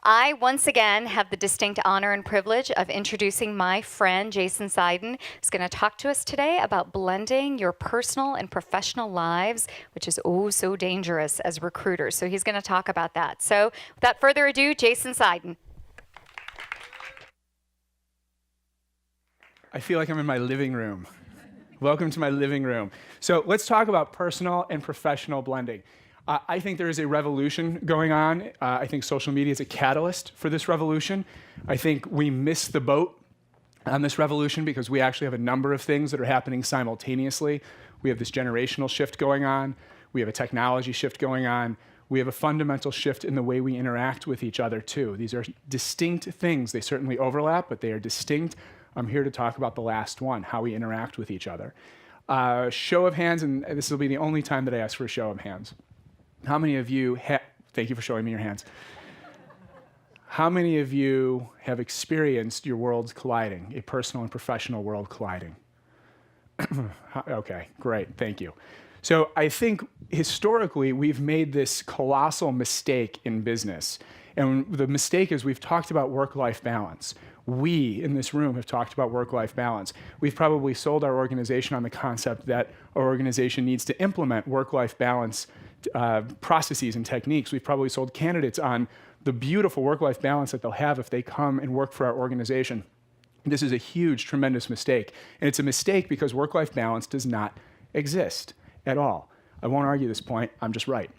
I once again have the distinct honor and privilege of introducing my friend Jason Seiden, who's going to talk to us today about blending your personal and professional lives, which is oh so dangerous as recruiters. So he's going to talk about that. So without further ado, Jason Seiden. I feel like I'm in my living room. Welcome to my living room. So let's talk about personal and professional blending. I think there is a revolution going on. I think social media is a catalyst for this revolution. I think we missed the boat on this revolution because we actually have a number of things that are happening simultaneously. We have this generational shift going on. We have a technology shift going on. We have a fundamental shift in the way we interact with each other too. These are distinct things. They certainly overlap, but they are distinct. I'm here to talk about the last one, how we interact with each other. Show of hands, and this will be the only time that I ask for a show of hands. How many of you thank you for showing me your hands. How many of you have experienced your worlds colliding, a personal and professional world colliding? Okay, great, thank you. So I think historically we've made this colossal mistake in business. And the mistake is we've talked about work-life balance. We in this room have talked about work-life balance. We've probably sold our organization on the concept that our organization needs to implement work-life balance processes and techniques. We've probably sold candidates on the beautiful work-life balance that they'll have if they come and work for our organization. This is a huge, tremendous mistake. And it's a mistake because work-life balance does not exist at all. I won't argue this point, I'm just right.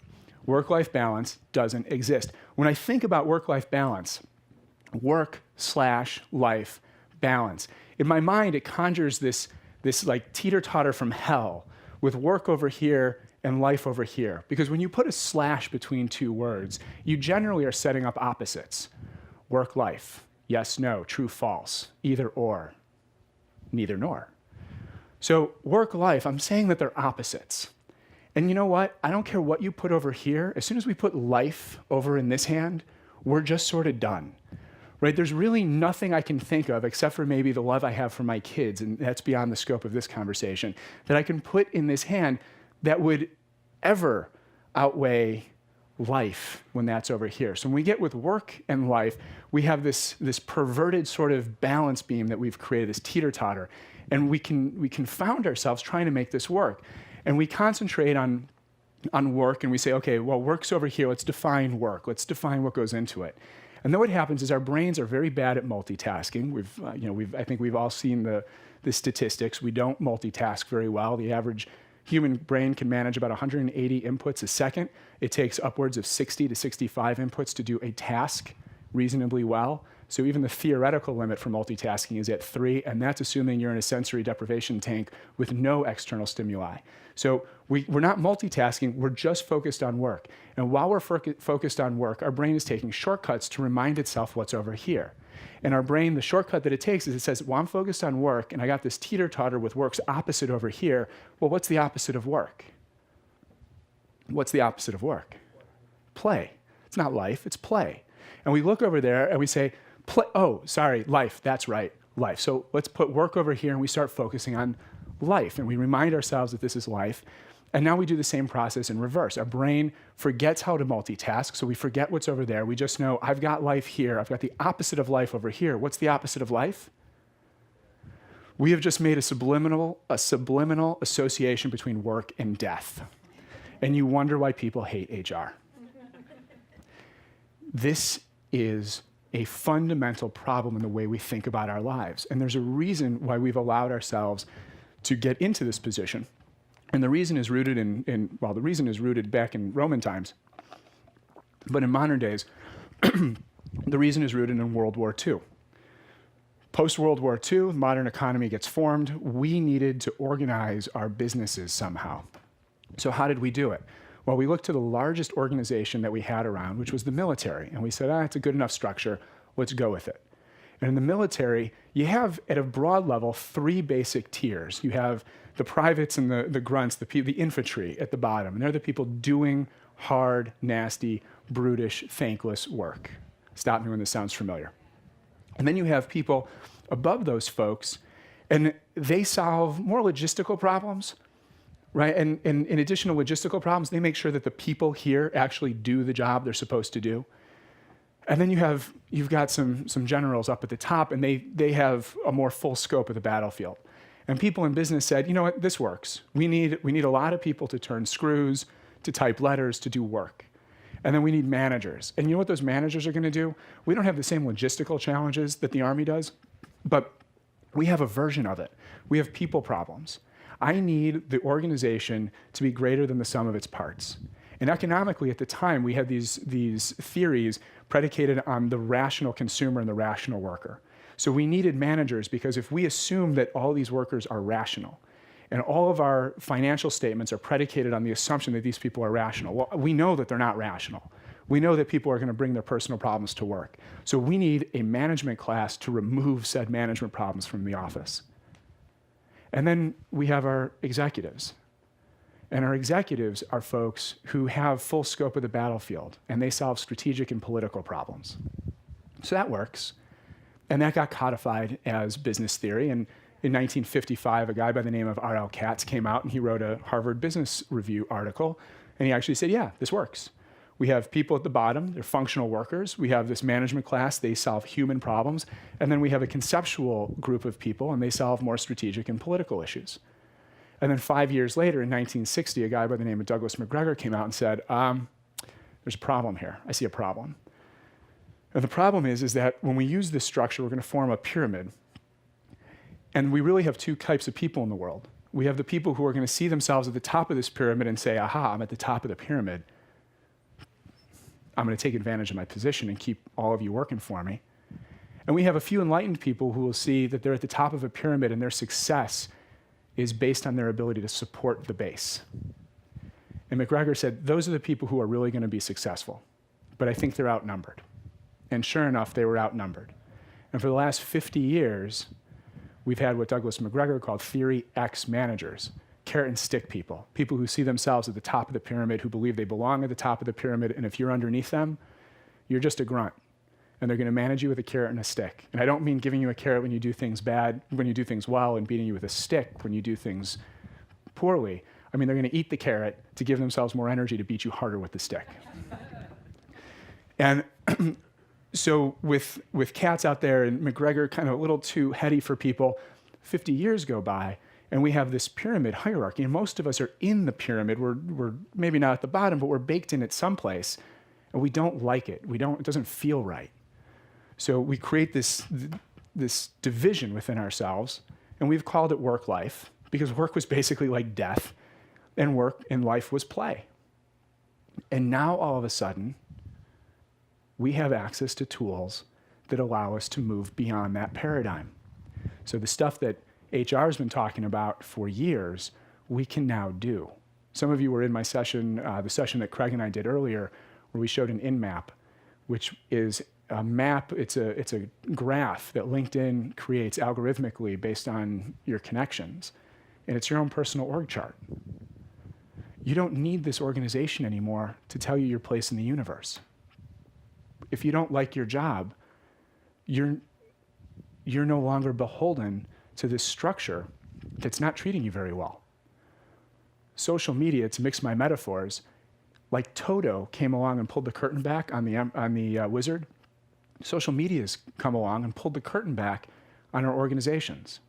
Work-life balance doesn't exist. When I think about work-life balance, work/life balance, in my mind it conjures this like teeter-totter from hell with work over here and life over here. Because when you put a slash between two words, you generally are setting up opposites. Work-life, yes, no, true, false, either or, neither nor. So work-life, I'm saying that they're opposites. And you know what? I don't care what you put over here. As soon as we put life over in this hand, we're just sort of done. Right? There's really nothing I can think of except for maybe the love I have for my kids, and that's beyond the scope of this conversation, that I can put in this hand that would ever outweigh life when that's over here. So when we get with work and life, we have this perverted sort of balance beam that we've created, this teeter-totter, and we confound ourselves trying to make this work. And we concentrate on work, and we say, okay, well, work's over here. Let's define work. Let's define what goes into it. And then what happens is our brains are very bad at multitasking. I think we've all seen the statistics. We don't multitask very well. The average human brain can manage about 180 inputs a second. It takes upwards of 60 to 65 inputs to do a task reasonably well. So even the theoretical limit for multitasking is at 3, and that's assuming you're in a sensory deprivation tank with no external stimuli. So we're not multitasking, we're just focused on work. And while we're focused on work, our brain is taking shortcuts to remind itself what's over here. And our brain, the shortcut that it takes is it says, well, I'm focused on work, and I got this teeter-totter with work's opposite over here. Well, what's the opposite of work? What's the opposite of work? Play. It's not life, it's play. And we look over there and we say, life, that's right, life. So let's put work over here and we start focusing on life. And we remind ourselves that this is life. And now we do the same process in reverse. Our brain forgets how to multitask, so we forget what's over there. We just know, I've got life here. I've got the opposite of life over here. What's the opposite of life? We have just made a subliminal association between work and death. And you wonder why people hate HR. This is a fundamental problem in the way we think about our lives. And there's a reason why we've allowed ourselves to get into this position. And the reason is rooted the reason is rooted back in Roman times. But in modern days, the reason is rooted in World War II. Post-World War II, the modern economy gets formed. We needed to organize our businesses somehow. So how did we do it? Well, we looked to the largest organization that we had around, which was the military. And we said, it's a good enough structure. Let's go with it. And in the military, you have, at a broad level, 3 basic tiers. You have the privates and the grunts, the infantry at the bottom. And they're the people doing hard, nasty, brutish, thankless work. Stop me when this sounds familiar. And then you have people above those folks, and they solve more logistical problems, right? And in addition to logistical problems, they make sure that the people here actually do the job they're supposed to do. And then you've got some generals up at the top, and they have a more full scope of the battlefield. And people in business said, you know what, this works. We need a lot of people to turn screws, to type letters, to do work. And then we need managers. And you know what those managers are going to do? We don't have the same logistical challenges that the Army does, but we have a version of it. We have people problems. I need the organization to be greater than the sum of its parts. And economically, at the time, we had these theories predicated on the rational consumer and the rational worker. So we needed managers because if we assume that all these workers are rational, and all of our financial statements are predicated on the assumption that these people are rational, well, we know that they're not rational. We know that people are going to bring their personal problems to work. So we need a management class to remove said management problems from the office. And then we have our executives. And our executives are folks who have full scope of the battlefield, and they solve strategic and political problems. So that works. And that got codified as business theory. And in 1955, a guy by the name of R.L. Katz came out and he wrote a Harvard Business Review article. And he actually said, yeah, this works. We have people at the bottom, they're functional workers. We have this management class, they solve human problems. And then we have a conceptual group of people, and they solve more strategic and political issues. And then 5 years later, in 1960, a guy by the name of Douglas McGregor came out and said, there's a problem here. I see a problem. And the problem is that when we use this structure, we're going to form a pyramid. And we really have two types of people in the world. We have the people who are going to see themselves at the top of this pyramid and say, aha, I'm at the top of the pyramid. I'm going to take advantage of my position and keep all of you working for me. And we have a few enlightened people who will see that they're at the top of a pyramid and their success is based on their ability to support the base. And McGregor said, those are the people who are really going to be successful. But I think they're outnumbered. And sure enough, they were outnumbered. And for the last 50 years, we've had what Douglas McGregor called Theory X managers, carrot and stick people, people who see themselves at the top of the pyramid, who believe they belong at the top of the pyramid, and if you're underneath them, you're just a grunt. And they're going to manage you with a carrot and a stick. And I don't mean giving you a carrot when you do things bad, when you do things well, and beating you with a stick when you do things poorly. I mean, they're going to eat the carrot to give themselves more energy to beat you harder with the stick. And so with Katz out there and McGregor kind of a little too heady for people, 50 years go by, and we have this pyramid hierarchy, and most of us are in the pyramid. We're maybe not at the bottom, but we're baked in it someplace, and we don't like it. It doesn't feel right. So we create this division within ourselves, and we've called it work-life, because work was basically like death, and work and life was play. And now all of a sudden, we have access to tools that allow us to move beyond that paradigm. So the stuff that HR has been talking about for years, we can now do. Some of you were in my session, the session that Craig and I did earlier, where we showed an in-map, which is a map, it's a graph that LinkedIn creates algorithmically based on your connections. And it's your own personal org chart. You don't need this organization anymore to tell you your place in the universe. If you don't like your job, you're no longer beholden to this structure that's not treating you very well. Social media, to mix my metaphors, like Toto came along and pulled the curtain back on the wizard, social media's come along and pulled the curtain back on our organizations.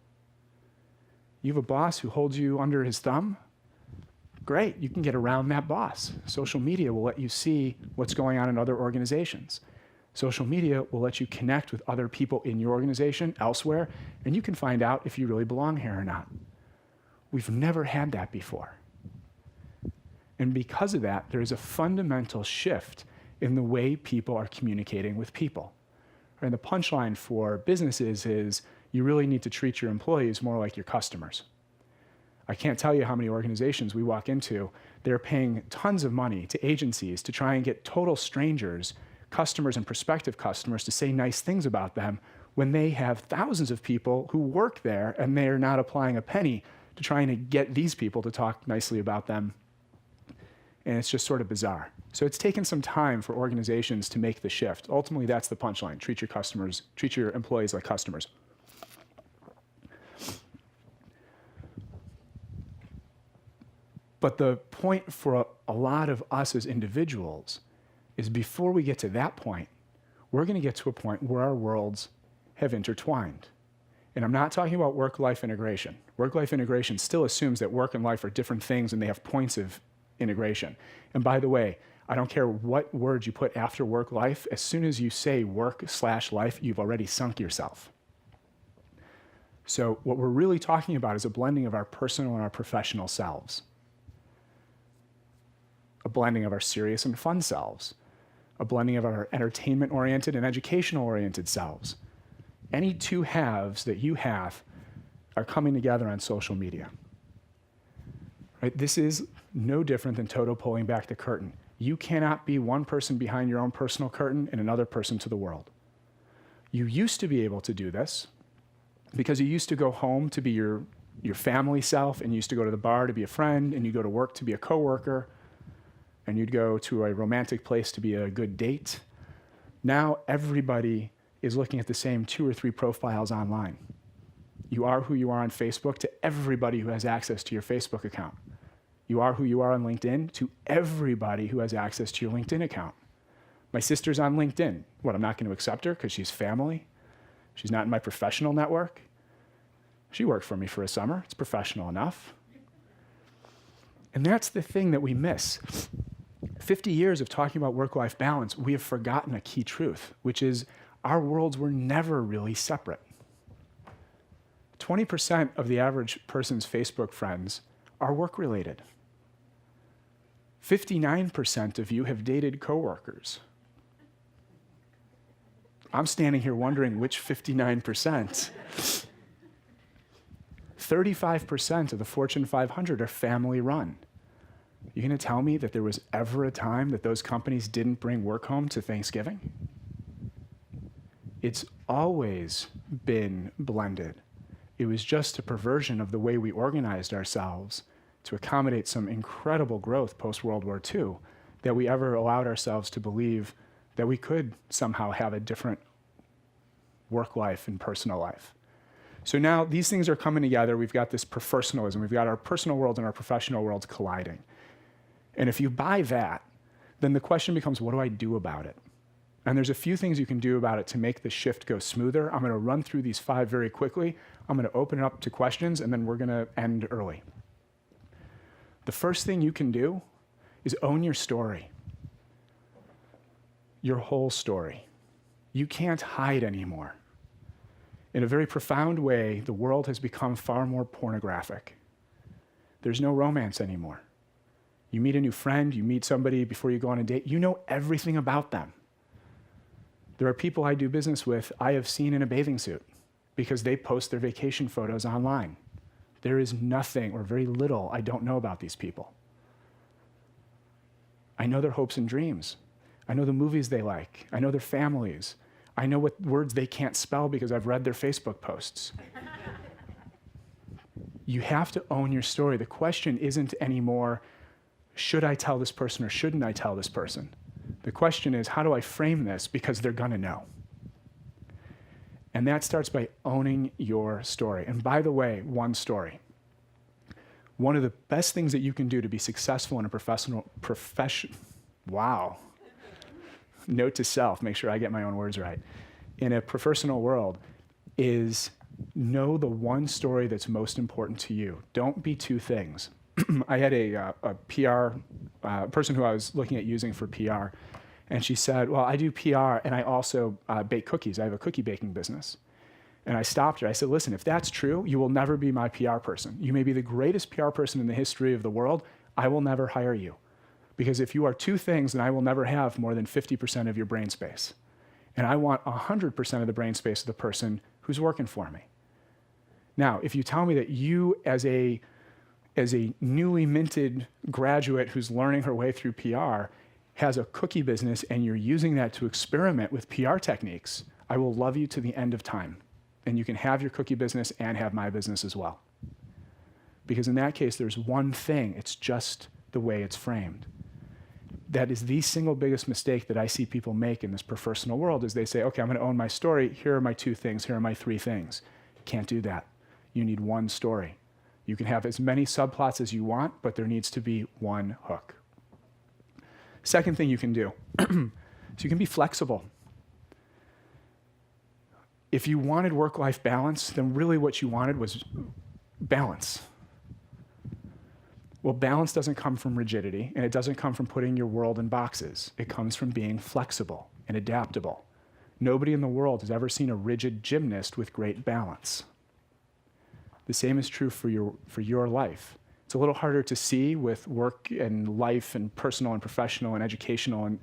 You have a boss who holds you under his thumb? Great, you can get around that boss. Social media will let you see what's going on in other organizations. Social media will let you connect with other people in your organization elsewhere, and you can find out if you really belong here or not. We've never had that before. And because of that, there is a fundamental shift in the way people are communicating with people. And the punchline for businesses is you really need to treat your employees more like your customers. I can't tell you how many organizations we walk into, they're paying tons of money to agencies to try and get total strangers, customers and prospective customers, to say nice things about them when they have thousands of people who work there and they are not applying a penny to trying to get these people to talk nicely about them. And it's just sort of bizarre. So it's taken some time for organizations to make the shift. Ultimately, that's the punchline. Treat your employees like customers. But the point for a lot of us as individuals is before we get to that point, we're going to get to a point where our worlds have intertwined. And I'm not talking about work-life integration. Work-life integration still assumes that work and life are different things and they have points of integration. And by the way, I don't care what words you put after work-life, as soon as you say work/life, you've already sunk yourself. So what we're really talking about is a blending of our personal and our professional selves. A blending of our serious and fun selves. A blending of our entertainment-oriented and educational-oriented selves. Any two halves that you have are coming together on social media. Right? This is no different than Toto pulling back the curtain. You cannot be one person behind your own personal curtain and another person to the world. You used to be able to do this because you used to go home to be your family self, and you used to go to the bar to be a friend, and you go to work to be a coworker, and you'd go to a romantic place to be a good date. Now everybody is looking at the same 2 or 3 profiles online. You are who you are on Facebook to everybody who has access to your Facebook account. You are who you are on LinkedIn to everybody who has access to your LinkedIn account. My sister's on LinkedIn. What, I'm not going to accept her because she's family? She's not in my professional network? She worked for me for a summer. It's professional enough. And that's the thing that we miss. 50 years of talking about work-life balance, we have forgotten a key truth, which is our worlds were never really separate. 20% of the average person's Facebook friends are work-related. 59% of you have dated coworkers. I'm standing here wondering which 59%. 35% of the Fortune 500 are family-run. You going to tell me that there was ever a time that those companies didn't bring work home to Thanksgiving? It's always been blended. It was just a perversion of the way we organized ourselves to accommodate some incredible growth post-World War II that we ever allowed ourselves to believe that we could somehow have a different work life and personal life. So now these things are coming together. We've got this profersonalism. We've got our personal world and our professional worlds colliding. And if you buy that, then the question becomes, what do I do about it? And there's a few things you can do about it to make the shift go smoother. I'm going to run through these 5 very quickly. I'm going to open it up to questions, and then we're going to end early. The first thing you can do is own your story. Your whole story. You can't hide anymore. In a very profound way, the world has become far more pornographic. There's no romance anymore. You meet a new friend, you meet somebody before you go on a date, you know everything about them. There are people I do business with I have seen in a bathing suit because they post their vacation photos online. There is nothing or very little I don't know about these people. I know their hopes and dreams. I know the movies they like. I know their families. I know what words they can't spell because I've read their Facebook posts. You have to own your story. The question isn't anymore, should I tell this person or shouldn't I tell this person? The question is, how do I frame this because they're gonna know? And that starts by owning your story. And by the way, one story. One of the best things that you can do to be successful in a wow. Note to self, make sure I get my own words right. In a professional world is know the one story that's most important to you. Don't be 2 things. I had a PR person who I was looking at using for PR, and she said, well, I do PR and I also bake cookies. I have a cookie baking business. And I stopped her. I said, listen, if that's true, you will never be my PR person. You may be the greatest PR person in the history of the world. I will never hire you. Because if you are 2 things, then I will never have more than 50% of your brain space. And I want 100% of the brain space of the person who's working for me. Now, if you tell me that you, as a newly minted graduate who's learning her way through PR, has a cookie business and you're using that to experiment with PR techniques, I will love you to the end of time. And you can have your cookie business and have my business as well. Because in that case, there's one thing. It's just the way it's framed. That is the single biggest mistake that I see people make in this professional world is they say, okay, I'm going to own my story. Here are my 2 things. Here are my 3 things. Can't do that. You need one story. You can have as many subplots as you want, but there needs to be one hook. Second thing you can do, so you can be flexible. If you wanted work-life balance, then really what you wanted was balance. Well, balance doesn't come from rigidity, and it doesn't come from putting your world in boxes. It comes from being flexible and adaptable. Nobody in the world has ever seen a rigid gymnast with great balance. The same is true for your life. It's a little harder to see with work and life and personal and professional and educational and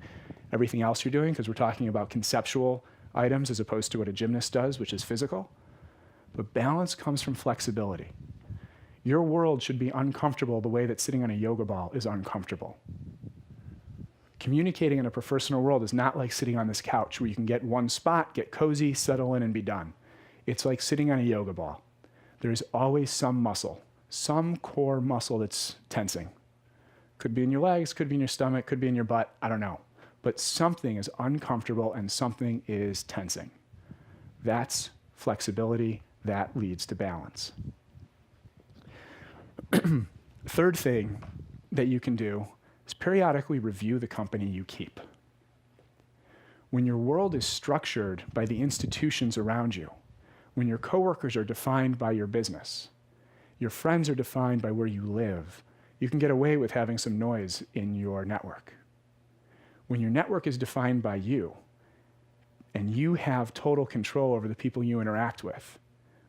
everything else you're doing, because we're talking about conceptual items as opposed to what a gymnast does, which is physical. But balance comes from flexibility. Your world should be uncomfortable the way that sitting on a yoga ball is uncomfortable. Communicating in a Profersonal world is not like sitting on this couch where you can get one spot, get cozy, settle in, and be done. It's like sitting on a yoga ball. There's always some muscle, some core muscle that's tensing. Could be in your legs, could be in your stomach, could be in your butt, I don't know. But something is uncomfortable and something is tensing. That's flexibility. That leads to balance. Third thing that you can do is periodically review the company you keep. When your world is structured by the institutions around you, when your coworkers are defined by your business, your friends are defined by where you live, you can get away with having some noise in your network. When your network is defined by you, and you have total control over the people you interact with,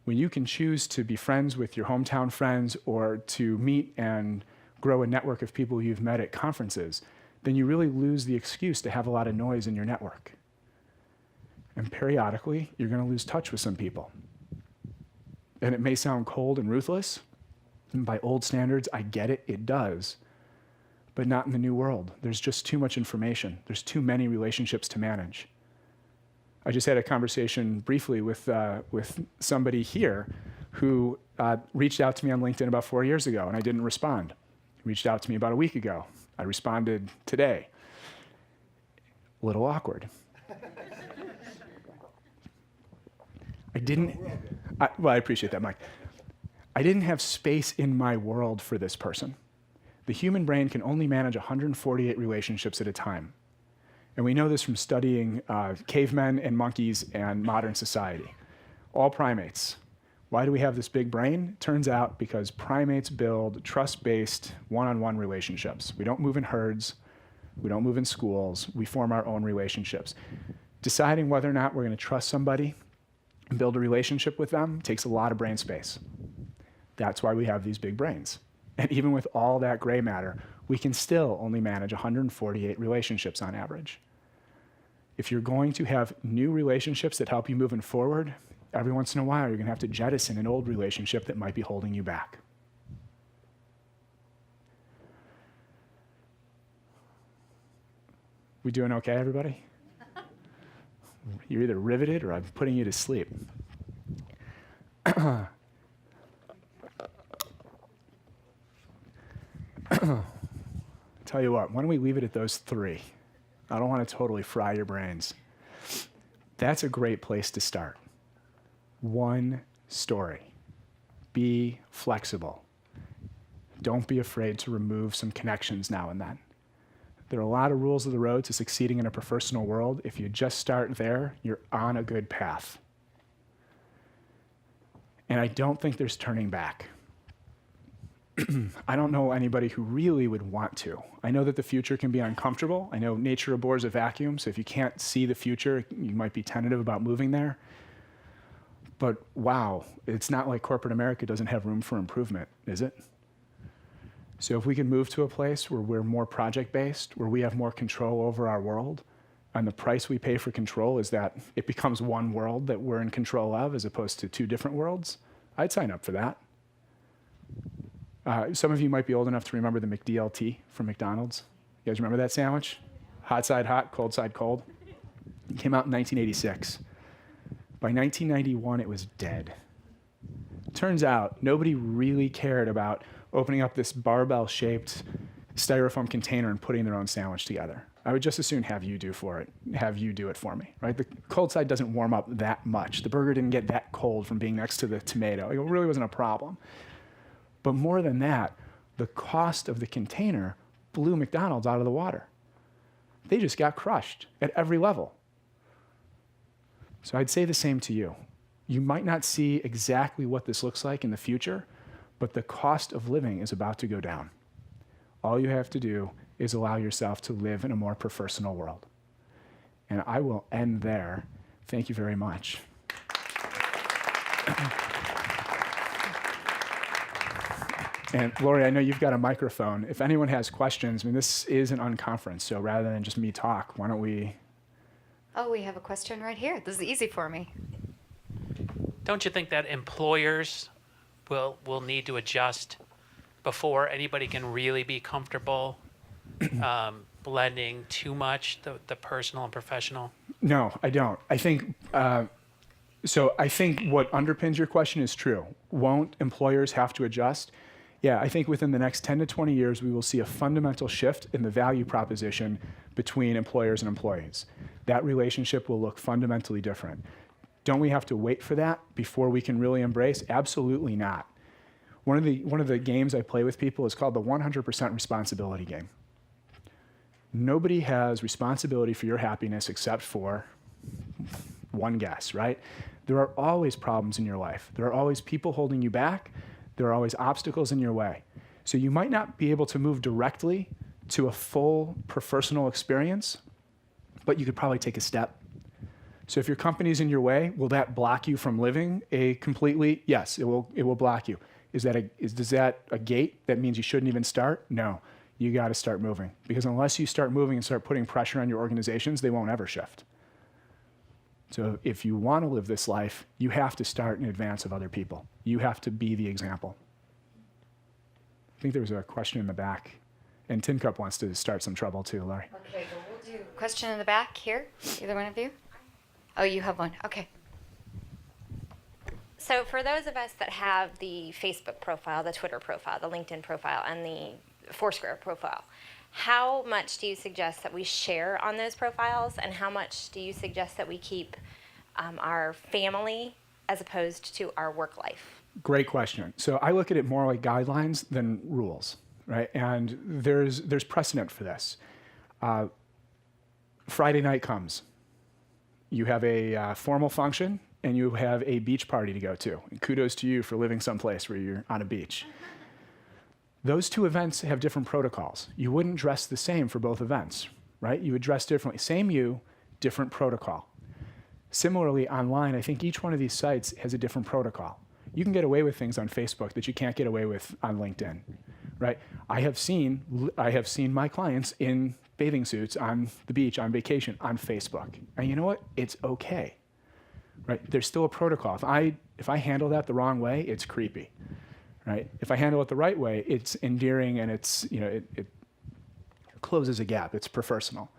when you can choose to be friends with your hometown friends or to meet and grow a network of people you've met at conferences, then you really lose the excuse to have a lot of noise in your network. And periodically, you're going to lose touch with some people. And it may sound cold and ruthless, and by old standards, I get it, it does, but not in the new world. There's just too much information. There's too many relationships to manage. I just had a conversation briefly with somebody here who reached out to me on LinkedIn about 4 years ago, and I didn't respond. He reached out to me about a week ago. I responded today. A little awkward. I appreciate that, Mike. I didn't have space in my world for this person. The human brain can only manage 148 relationships at a time. And we know this from studying cavemen and monkeys and modern society. All primates. Why do we have this big brain? Turns out because primates build trust-based one-on-one relationships. We don't move in herds. We don't move in schools. We form our own relationships. Deciding whether or not we're going to trust somebody and build a relationship with them takes a lot of brain space. That's why we have these big brains. And even with all that gray matter, we can still only manage 148 relationships on average. If you're going to have new relationships that help you moving forward, every once in a while you're going to have to jettison an old relationship that might be holding you back. We doing okay, everybody? You're either riveted or I'm putting you to sleep. Tell you what, why don't we leave it at those three? I don't want to totally fry your brains. That's a great place to start. One story. Be flexible. Don't be afraid to remove some connections now and then. There are a lot of rules of the road to succeeding in a Profersonal world. If you just start there, you're on a good path. And I don't think there's turning back. I don't know anybody who really would want to. I know that the future can be uncomfortable. I know nature abhors a vacuum, so if you can't see the future, you might be tentative about moving there. But wow, it's not like corporate America doesn't have room for improvement, is it? So if we can move to a place where we're more project-based, where we have more control over our world, and the price we pay for control is that it becomes one world that we're in control of as opposed to two different worlds, I'd sign up for that. Some of you might be old enough to remember the McDLT from McDonald's. You guys remember that sandwich? Hot side hot, cold side cold. It came out in 1986. By 1991, it was dead. Turns out nobody really cared about opening up this barbell-shaped styrofoam container and putting their own sandwich together. I would just as soon have you do it for me, right? The cold side doesn't warm up that much. The burger didn't get that cold from being next to the tomato. It really wasn't a problem. But more than that, the cost of the container blew McDonald's out of the water. They just got crushed at every level. So I'd say the same to you. You might not see exactly what this looks like in the future, but the cost of living is about to go down. All you have to do is allow yourself to live in a more profersonal world. And I will end there. Thank you very much. And Lori, I know you've got a microphone. If anyone has questions, I mean, this is an unconference, so rather than just me talk, why don't we... Oh, we have a question right here. This is easy for me. Don't you think that employers will need to adjust before anybody can really be comfortable blending too much the personal and professional? No, I don't. I think, I think what underpins your question is true. Won't employers have to adjust? Yeah, I think within the next 10 to 20 years, we will see a fundamental shift in the value proposition between employers and employees. That relationship will look fundamentally different. Don't we have to wait for that before we can really embrace? Absolutely not. One of the games I play with people is called the 100% responsibility game. Nobody has responsibility for your happiness except for one guess, right? There are always problems in your life. There are always people holding you back. There are always obstacles in your way. So you might not be able to move directly to a full profersonal experience, but you could probably take a step. So if your company's in your way, will that block you from living a completely? Yes, it will block you. Is that a gate that means you shouldn't even start? No, you got to start moving, because unless you start moving and start putting pressure on your organizations, they won't ever shift. So if you want to live this life, you have to start in advance of other people. You have to be the example. I think there was a question in the back, and Tin Cup wants to start some trouble too, Larry. Okay, well, we'll do question in the back here. Either one of you? Oh, you have one. Okay. So for those of us that have the Facebook profile, the Twitter profile, the LinkedIn profile, and the Foursquare profile, how much do you suggest that we share on those profiles, and how much do you suggest that we keep our family as opposed to our work life? Great question. So I look at it more like guidelines than rules, right? And there's precedent for this. Friday night comes. You have a formal function, and you have a beach party to go to. And kudos to you for living someplace where you're on a beach. Those two events have different protocols. You wouldn't dress the same for both events, right? You would dress differently. Same you, different protocol. Similarly, online, I think each one of these sites has a different protocol. You can get away with things on Facebook that you can't get away with on LinkedIn, right? I have seen my clients in bathing suits on the beach on vacation on Facebook. And you know what? It's okay, right? There's still a protocol. If I handle that the wrong way, it's creepy, right? If I handle it the right way, it's endearing, and it's, it closes a gap. It's profersonal.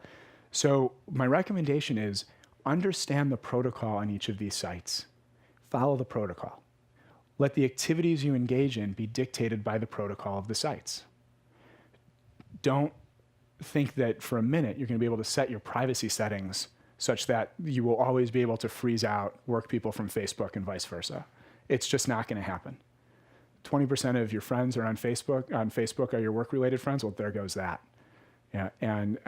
So my recommendation is understand the protocol on each of these sites. Follow the protocol. Let the activities you engage in be dictated by the protocol of the sites. Don't think that for a minute you're going to be able to set your privacy settings such that you will always be able to freeze out work people from Facebook and vice versa. It's just not going to happen. 20% of your friends are on Facebook. On Facebook are your work-related friends. Well, there goes that. Yeah, and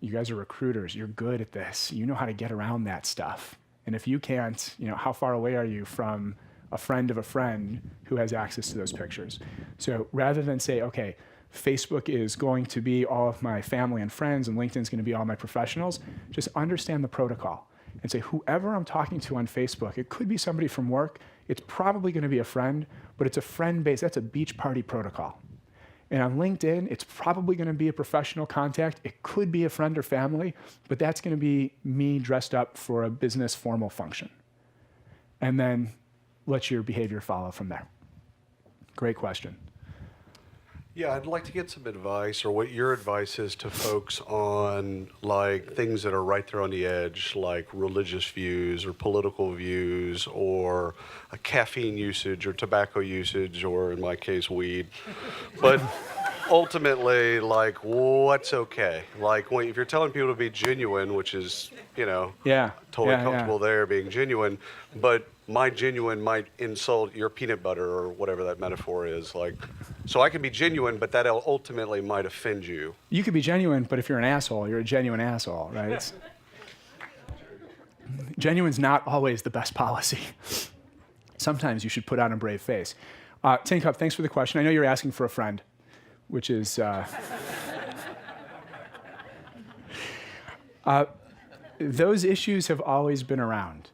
you guys are recruiters. You're good at this. You know how to get around that stuff. And if you can't, how far away are you from a friend of a friend who has access to those pictures? So rather than say, okay, Facebook is going to be all of my family and friends, and LinkedIn is going to be all my professionals, just understand the protocol and say, whoever I'm talking to on Facebook, it could be somebody from work, it's probably going to be a friend, but it's a friend-based, that's a beach party protocol. And on LinkedIn, it's probably going to be a professional contact. It could be a friend or family, but that's going to be me dressed up for a business formal function. And then let your behavior follow from there. Great question. Yeah, I'd like to get some advice, or what your advice is to folks on like things that are right there on the edge, like religious views or political views or a caffeine usage or tobacco usage, or in my case, weed. But ultimately, like, what's okay? Like, if you're telling people to be genuine, which is, totally comfortable there being genuine, but my genuine might insult your peanut butter or whatever that metaphor is. Like, so I can be genuine, but that ultimately might offend you. You could be genuine, but if you're an asshole, you're a genuine asshole, right? Genuine's not always the best policy. Sometimes you should put on a brave face. Tin Cup, thanks for the question. I know you're asking for a friend, which is... those issues have always been around.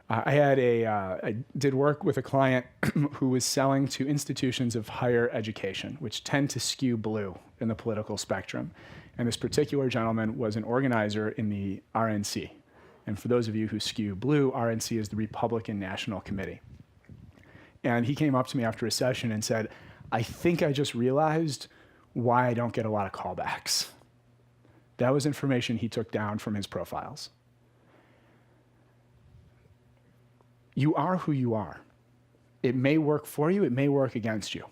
I did work with a client who was selling to institutions of higher education, which tend to skew blue in the political spectrum. And this particular gentleman was an organizer in the RNC. And for those of you who skew blue, RNC is the Republican National Committee. And he came up to me after a session and said, I think I just realized why I don't get a lot of callbacks. That was information he took down from his profiles. You are who you are. It may work for you, it may work against you.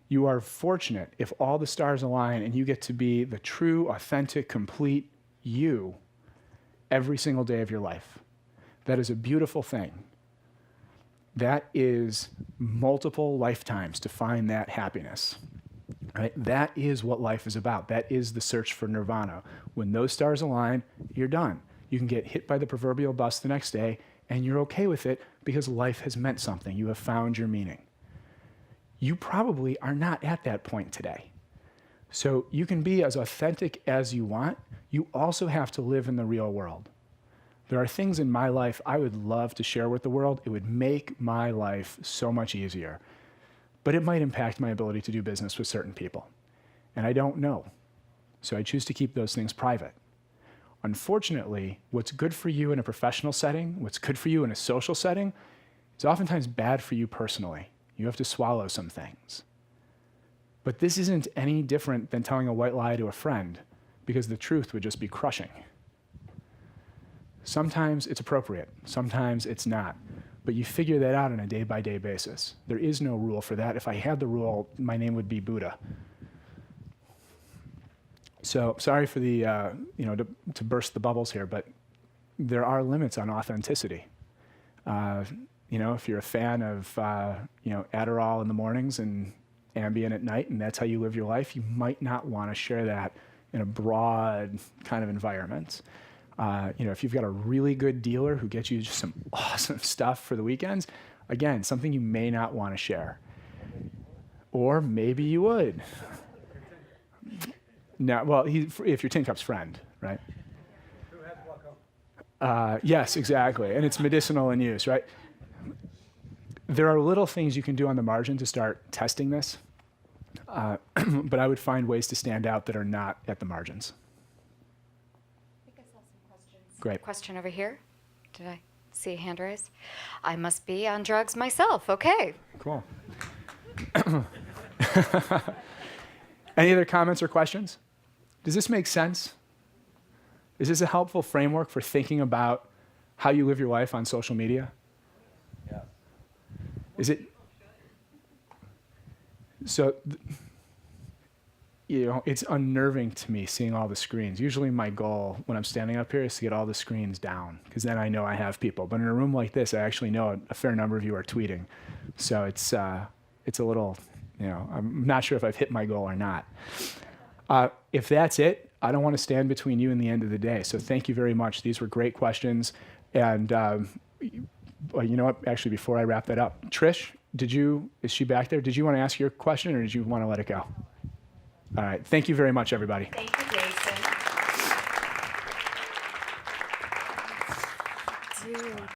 You are fortunate if all the stars align and you get to be the true, authentic, complete you every single day of your life. That is a beautiful thing. That is multiple lifetimes to find that happiness. Right? That is what life is about. That is the search for nirvana. When those stars align, you're done. You can get hit by the proverbial bus the next day, and you're okay with it because life has meant something. You have found your meaning. You probably are not at that point today. So you can be as authentic as you want. You also have to live in the real world. There are things in my life I would love to share with the world. It would make my life so much easier. But it might impact my ability to do business with certain people. And I don't know. So I choose to keep those things private. Unfortunately, what's good for you in a professional setting, what's good for you in a social setting, is oftentimes bad for you personally. You have to swallow some things. But this isn't any different than telling a white lie to a friend, because the truth would just be crushing. Sometimes it's appropriate, sometimes it's not. But you figure that out on a day-by-day basis. There is no rule for that. If I had the rule, my name would be Buddha. So sorry for the, to burst the bubbles here, but there are limits on authenticity. If you're a fan of, Adderall in the mornings and Ambien at night, and that's how you live your life, you might not want to share that in a broad kind of environment. If you've got a really good dealer who gets you just some awesome stuff for the weekends, again, something you may not want to share. Or maybe you would. No, well, if you're Tin Cup's friend, right? Yes, exactly. And it's medicinal in use, right? There are little things you can do on the margin to start testing this, but I would find ways to stand out that are not at the margins. Great. Question over here. Did I see a hand raised? I must be on drugs myself. Okay. Cool. Any other comments or questions? Does this make sense? Is this a helpful framework for thinking about how you live your life on social media? Yeah. Is it? So, it's unnerving to me seeing all the screens. Usually my goal when I'm standing up here is to get all the screens down, because then I know I have people. But in a room like this, I actually know a fair number of you are tweeting. So it's a little, I'm not sure if I've hit my goal or not. If that's it, I don't want to stand between you and the end of the day. So thank you very much. These were great questions. And you know what? Actually, before I wrap that up, Trish, is she back there? Did you want to ask your question, or did you want to let it go? All right. Thank you very much, everybody. Thank you, Jason. Dude.